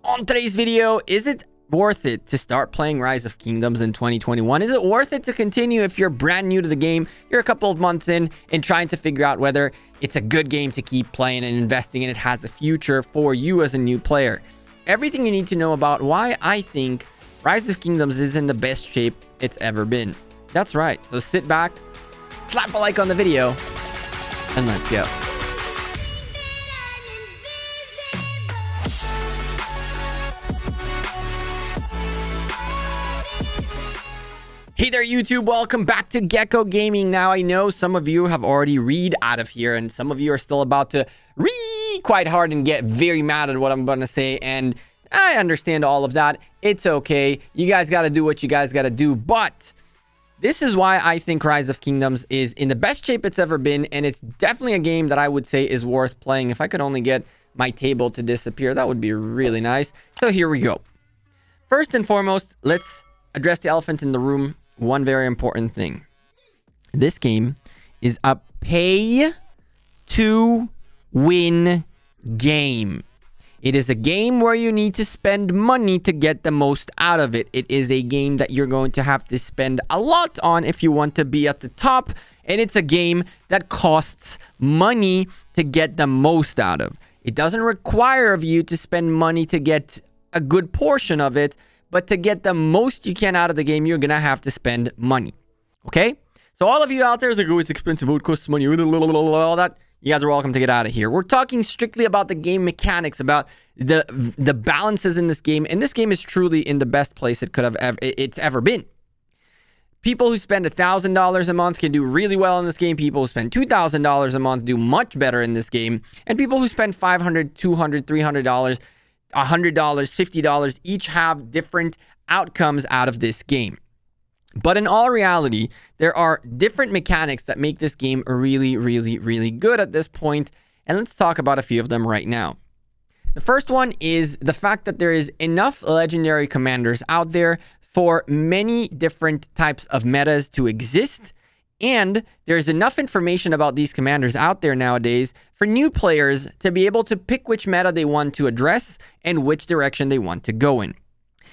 on today's video, is it worth it to start playing Rise of Kingdoms in 2021? Is it worth it to continue if you're brand new to the game, you're a couple of months in and trying to figure out whether it's a good game to keep playing and investing in? It has a future for you as a new player. Everything you need to know about why I think Rise of Kingdoms is in the best shape it's ever been. That's right. So sit back, slap a like on the video, and let's go. Hey there, YouTube. Welcome back to Gekko Gaming. Now, I know some of you have already read out of here, and some of you are still about to read quite hard and get very mad at what I'm going to say, and I understand all of that. It's okay. You guys got to do what you guys got to do, but this is why I think Rise of Kingdoms is in the best shape it's ever been, and it's definitely a game that I would say is worth playing. If I could only get my table to disappear, that would be really nice. So here we go. First and foremost, let's address the elephant in the room. One very important thing. This game is a pay-to-win game. It is a game where you need to spend money to get the most out of it. It is a game that you're going to have to spend a lot on if you want to be at the top. And it's a game that costs money to get the most out of. It doesn't require of you to spend money to get a good portion of it. But to get the most you can out of the game, you're going to have to spend money. Okay? So all of you out there is like, oh, it's expensive. Oh, it costs money. All that. You guys are welcome to get out of here. We're talking strictly about the game mechanics, about the balances in this game. And this game is truly in the best place it's ever been. People who spend $1,000 a month can do really well in this game. People who spend $2,000 a month do much better in this game. And people who spend $500, $200, $300, $100, $50 each have different outcomes out of this game. But in all reality, there are different mechanics that make this game really, really, really good at this point. And let's talk about a few of them right now. The first one is the fact that there is enough legendary commanders out there for many different types of metas to exist. And there's enough information about these commanders out there nowadays for new players to be able to pick which meta they want to address and which direction they want to go in.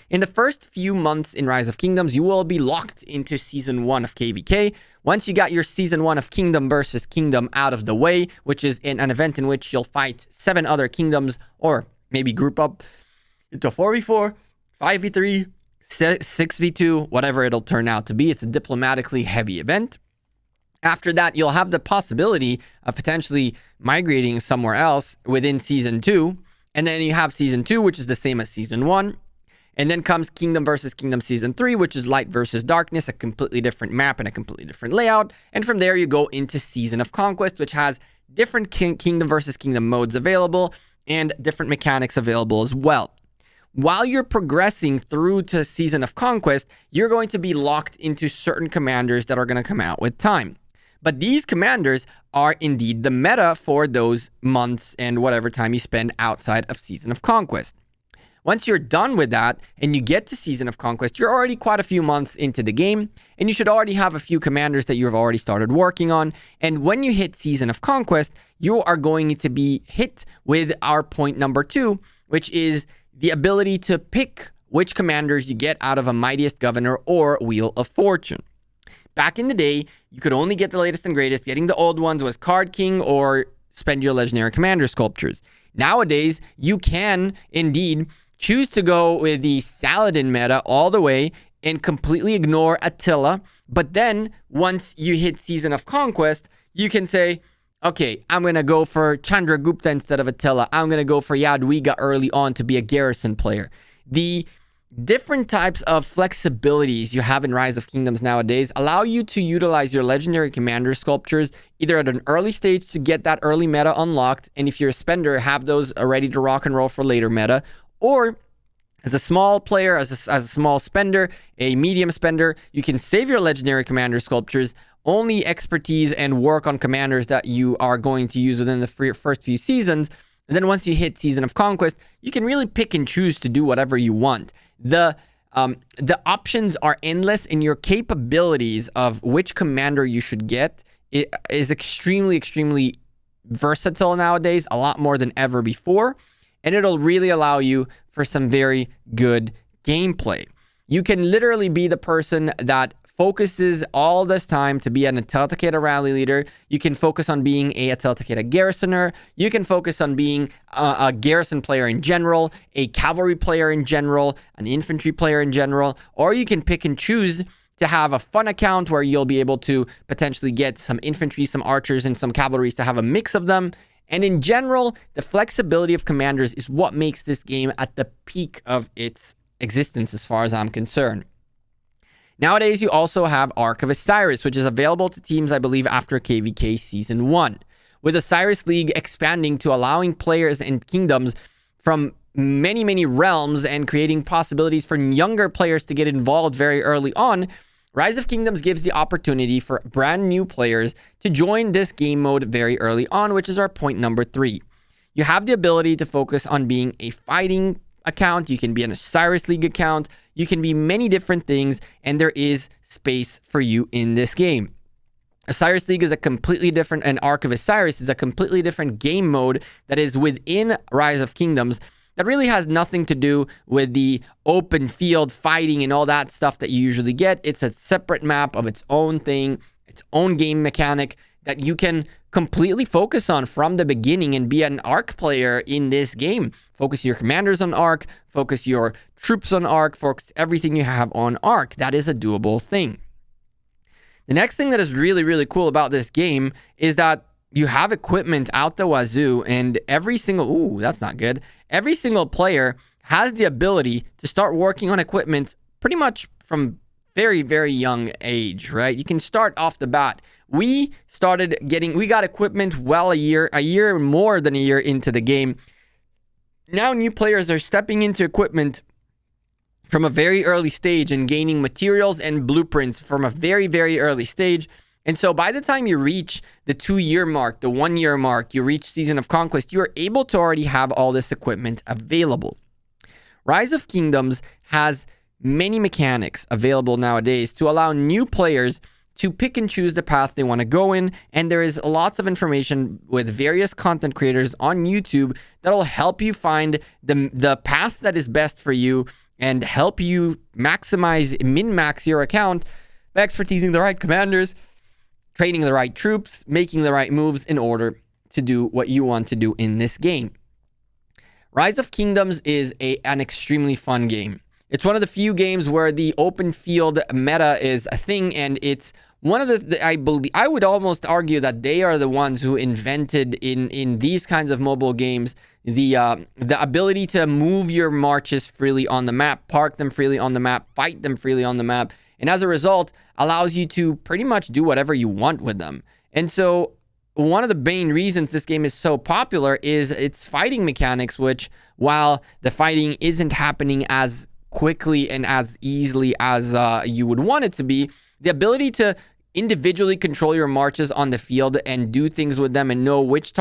In the first few months in Rise of Kingdoms, you will be locked into Season 1 of KVK. Once you got your Season 1 of Kingdom versus Kingdom out of the way, which is an event in which you'll fight 7 other kingdoms, or maybe group up into 4v4, 5v3, 6v2, whatever it'll turn out to be. It's a diplomatically heavy event. After that, you'll have the possibility of potentially migrating somewhere else within Season 2. And then you have Season 2, which is the same as Season 1. And then comes Kingdom versus Kingdom Season 3, which is Light versus Darkness, a completely different map and a completely different layout. And from there, you go into Season of Conquest, which has different Kingdom versus Kingdom modes available and different mechanics available as well. While you're progressing through to Season of Conquest, you're going to be locked into certain commanders that are going to come out with time. But these commanders are indeed the meta for those months and whatever time you spend outside of Season of Conquest. Once you're done with that and you get to Season of Conquest, you're already quite a few months into the game, and you should already have a few commanders that you've already started working on. And when you hit Season of Conquest, you are going to be hit with our point number 2, which is the ability to pick which commanders you get out of a Mightiest Governor or Wheel of Fortune. Back in the day, you could only get the latest and greatest. Getting the old ones was Card King or spend your Legendary Commander Sculptures. Nowadays, you can indeed choose to go with the Saladin meta all the way and completely ignore Attila. But then, once you hit Season of Conquest, you can say, okay, I'm going to go for Chandragupta instead of Attila. I'm going to go for Jadwiga early on to be a garrison player. The different types of flexibilities you have in Rise of Kingdoms nowadays allow you to utilize your Legendary Commander Sculptures either at an early stage to get that early meta unlocked, and if you're a spender, have those ready to rock and roll for later meta, or as a small player, as a small spender, a medium spender, you can save your Legendary Commander Sculptures, only expertise and work on commanders that you are going to use within the first few seasons. And then once you hit Season of Conquest, you can really pick and choose to do whatever you want. The options are endless, and your capabilities of which commander you should get is extremely, extremely versatile nowadays, a lot more than ever before. And it'll really allow you for some very good gameplay. You can literally be the person that focuses all this time to be an Atelta rally leader. You can focus on being a Atelta garrisoner. You can focus on being a garrison player in general, a cavalry player in general, an infantry player in general, or you can pick and choose to have a fun account where you'll be able to potentially get some infantry, some archers, and some cavalries to have a mix of them. And in general, the flexibility of commanders is what makes this game at the peak of its existence as far as I'm concerned. Nowadays, you also have Ark of Osiris, which is available to teams, I believe, after KVK Season 1. With Osiris League expanding to allowing players and kingdoms from many, many realms and creating possibilities for younger players to get involved very early on, Rise of Kingdoms gives the opportunity for brand new players to join this game mode very early on, which is our point number 3. You have the ability to focus on being a fighting account. You can be an Osiris League account. You can be many different things, and there is space for you in this game. Osiris League is a completely different, and Ark of Osiris is a completely different game mode that is within Rise of Kingdoms that really has nothing to do with the open field fighting and all that stuff that you usually get. It's a separate map of its own thing, its own game mechanic that you can completely focus on from the beginning and be an Ark player in this game. Focus your commanders on Ark, focus your troops on Ark, focus everything you have on Ark. That is a doable thing. The next thing that is really, really cool about this game is that you have equipment out the wazoo, and every single, that's not good. Every single player has the ability to start working on equipment pretty much from very, very young age, right? You can start off the bat. We got equipment well a year more than a year into the game. Now new players are stepping into equipment from a very early stage and gaining materials and blueprints from a very, very early stage. And so by the time you reach the 2-year mark, the 1-year mark, you reach Season of Conquest, you are able to already have all this equipment available. Rise of Kingdoms has many mechanics available nowadays to allow new players to pick and choose the path they want to go in. And there is lots of information with various content creators on YouTube that'll help you find the path that is best for you and help you min-max your account by expertising the right commanders, training the right troops, making the right moves in order to do what you want to do in this game. Rise of Kingdoms is an extremely fun game. It's one of the few games where the open field meta is a thing, and it's one of I would almost argue that they are the ones who invented in these kinds of mobile games the ability to move your marches freely on the map, park them freely on the map, fight them freely on the map, and as a result, allows you to pretty much do whatever you want with them. And so one of the main reasons this game is so popular is its fighting mechanics, which, while the fighting isn't happening as quickly and as easily as you would want it to be, the ability to individually control your marches on the field and do things with them and know which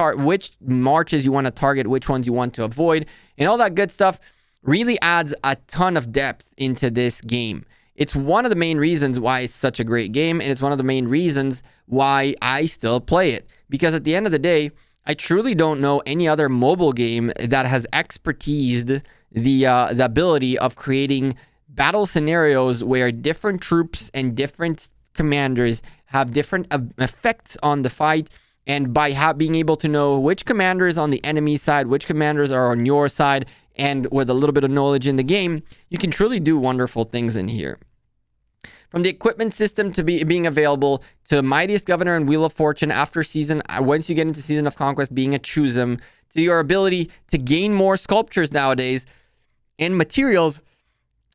marches you want to target, which ones you want to avoid, and all that good stuff really adds a ton of depth into this game. It's one of the main reasons why it's such a great game, and it's one of the main reasons why I still play it. Because at the end of the day, I truly don't know any other mobile game that has expertised the ability of creating battle scenarios where different troops and different commanders have different effects on the fight, and by being able to know which commander is on the enemy side, which commanders are on your side, and with a little bit of knowledge in the game, you can truly do wonderful things in here. From the equipment system to being available to Mightiest Governor and Wheel of Fortune after once you get into Season of Conquest being a choose 'em, to your ability to gain more sculptures nowadays and materials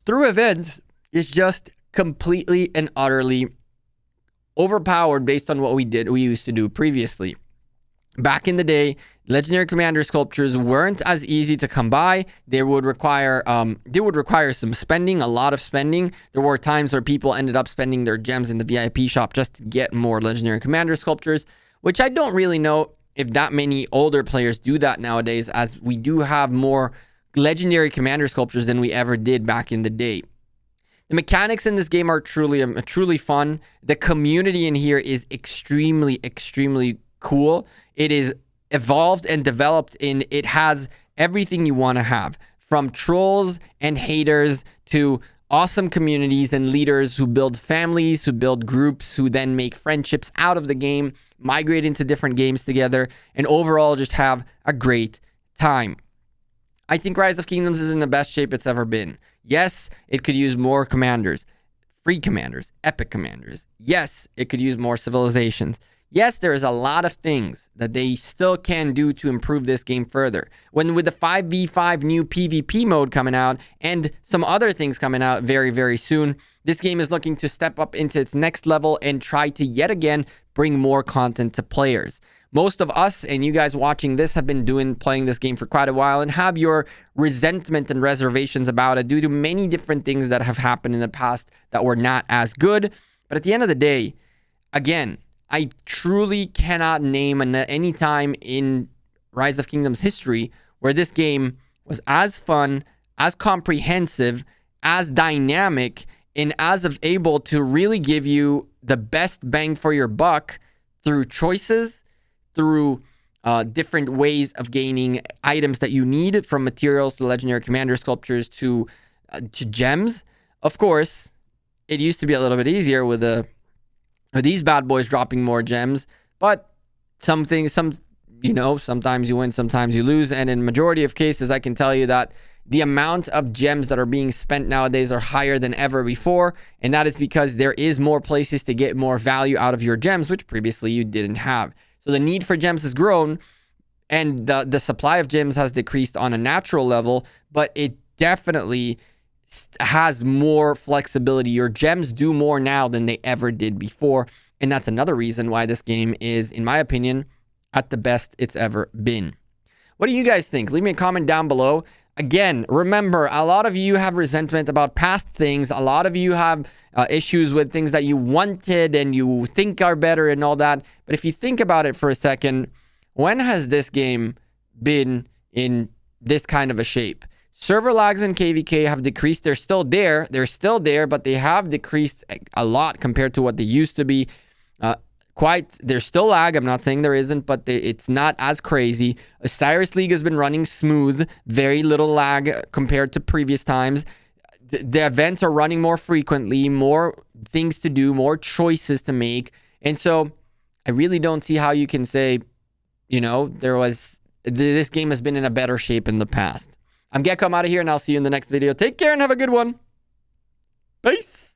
through events is just completely and utterly overpowered based on what we used to do previously. Back in the day, Legendary Commander sculptures weren't as easy to come by. They would require some spending, a lot of spending. There were times where people ended up spending their gems in the VIP shop just to get more Legendary Commander sculptures, which I don't really know if that many older players do that nowadays, as we do have more Legendary Commander sculptures than we ever did back in the day. The mechanics in this game are truly fun. The community in here is extremely, extremely cool. It is evolved and developed it has everything you want to have. from trolls and haters to awesome communities and leaders who build families, who build groups, who then make friendships out of the game, migrate into different games together, and overall just have a great time. I think Rise of Kingdoms is in the best shape it's ever been. Yes, it could use more commanders, free commanders, epic commanders. Yes, it could use more civilizations. Yes, there is a lot of things that they still can do to improve this game further. When with the 5v5 new PvP mode coming out and some other things coming out very, very soon, this game is looking to step up into its next level and try to yet again bring more content to players. Most of us and you guys watching this have been playing this game for quite a while and have your resentment and reservations about it due to many different things that have happened in the past that were not as good. But at the end of the day, again, I truly cannot name any time in Rise of Kingdoms history where this game was as fun, as comprehensive, as dynamic, and as able to really give you the best bang for your buck through choices, through different ways of gaining items that you need, from materials to legendary commander sculptures to gems. Of course, it used to be a little bit easier with these bad boys dropping more gems, but sometimes you win, sometimes you lose. And in majority of cases, I can tell you that the amount of gems that are being spent nowadays are higher than ever before. And that is because there is more places to get more value out of your gems, which previously you didn't have. So the need for gems has grown and the supply of gems has decreased on a natural level, but it definitely has more flexibility. Your gems do more now than they ever did before. And that's another reason why this game is, in my opinion, at the best it's ever been. What do you guys think? Leave me a comment down below. Again, remember, a lot of you have resentment about past things. A lot of you have issues with things that you wanted and you think are better and all that. But if you think about it for a second, when has this game been in this kind of a shape? Server lags in KVK have decreased. They're still there. But they have decreased a lot compared to what they used to be. There's still lag. I'm not saying there isn't, but it's not as crazy. Osiris League has been running smooth. Very little lag compared to previous times. The events are running more frequently, more things to do, more choices to make. And so I really don't see how you can say, this game has been in a better shape in the past. I'm Gekko. I'm out of here, and I'll see you in the next video. Take care and have a good one. Peace.